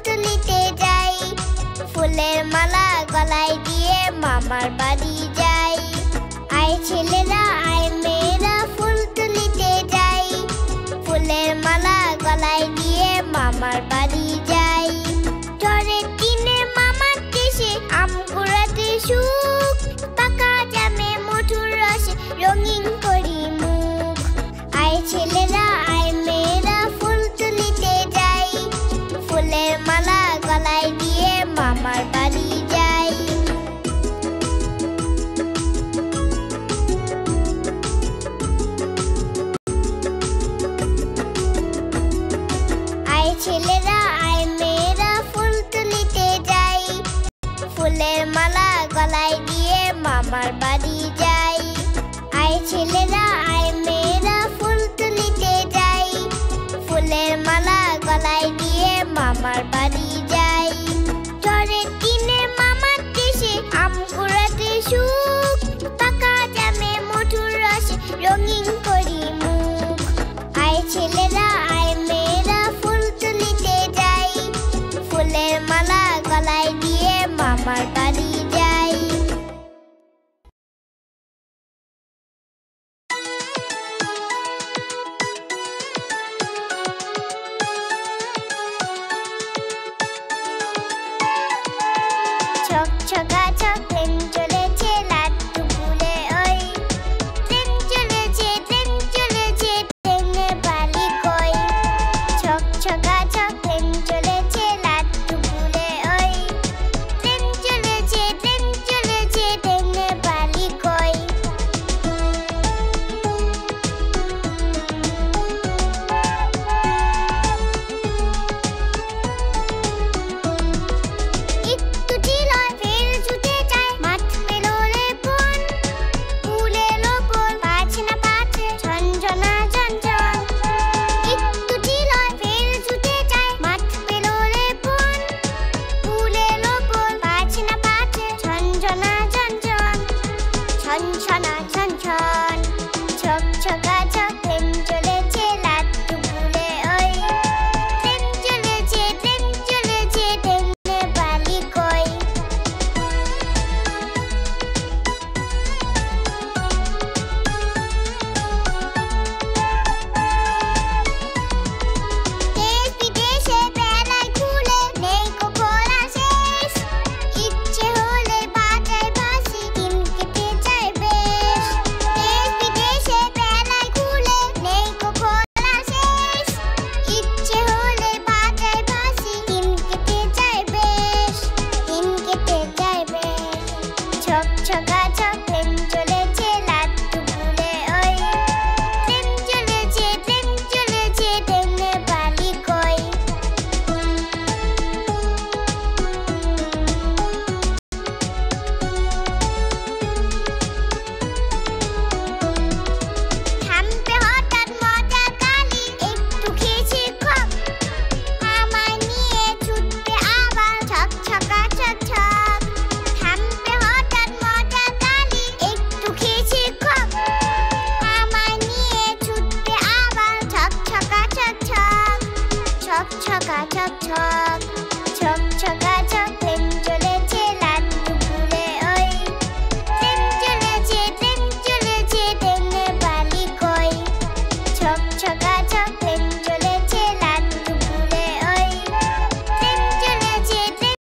তুলিতে যাই, ফুলের মালা গলায় দিয়ে মামার বাড়ি যাই। আয় ছেলেরা আয় মেয়েরা ফুল তুলিতে যাই, ফুলের মালা গলায় দিয়ে মামার বাড়ি যাই। ঝড়ের দিনে মামার দেশে আম কুড়াতে সুখ, পাকা জামে মধুর রসে রঙিন করি মুখ। আয় ছেলেরা আয় মেয়েরা ফুল তুলিতে যাই, ফুলের মালা গলায় দিয়ে মামার বাড়ি যাই। আয় ছেলেরা আয় মেয়েরা ফুল তুলিতে যাই, ফুলের মালা গলায় দিয়ে মামার বাড়ি যাই। আয় ছেলেরা আয় মেয়েরা ফুল তুলিতে যাই, ফুলের মালা গলায় দিয়ে মামার বাড়ি যাই। ঝড়ের দিনে মামার দেশে আম কুড়াতে সুখ, পাকা জামে মধুর রসে রঙিন করি মুখ। আয় ছেলেরা আয় মেয়েরা ফুল তুলিতে যাই, ফুলের মালা গলায় দিয়ে মামার বাড়ি যাই। ছকছকা ছক ট্রেন চলেছে লাড্ডু ফুলে ওই, ট্রেন চলেছে ট্রেনে বালি কই। ছকছকা ছক ট্রেন চলেছে লাড্ডু ফুলে ওই, ট্রেন চলেছে ট্রেনে বালি কই। একটু চিলয় ফের ছুটে যায়, মাঠ পেরোলে বন, ফুল এলো বল পাছে না পাছে ঝনঝনা ঝনঝন। একটু চিলয় ফের ছুটে যায়, মাঠ পেরোলে বন, ফুল এলো বল পাছে না পাছে ঝনঝনা ঝনঝন, ঝনঝনা ঝনঝন। ছকছকা ছক ট্রেন চলেছে লাড্ডু ফুলে ওই, ট্রেন চলেছে ট্রেনে বালি কই। দেশ বিদেশে বেলায় খুলে নেই কো খোলা শেষ, ইচ্ছে হলে বাজায় বাঁশি দিন কেটে যায় বেশ। দেশ বিদেশে বেলায় খুলে নেই কো খোলা শেষ, ইচ্ছে হলে বাজায় বাঁশি দিন কেটে যায় বেশ, দিন কেটে যায় বেশ। ছকছকা ছক ট্রেন চলেছে লাড্ডু ফুলে ওই, ট্রেন চলেছে ট্রেনে বালি কই। থামবে হঠাৎ মজা কালি, একটু খেয়েছি খপ, আমায় নিয়ে ছুটবে আবার ছকছকা ছক ছক। থামবে হঠাৎ মজা কালি, একটু খেয়েছি খপ, আমায় নিয়ে ছুটবে আবার ছকছকা ছক ছক, ছকছকা ছক ছক।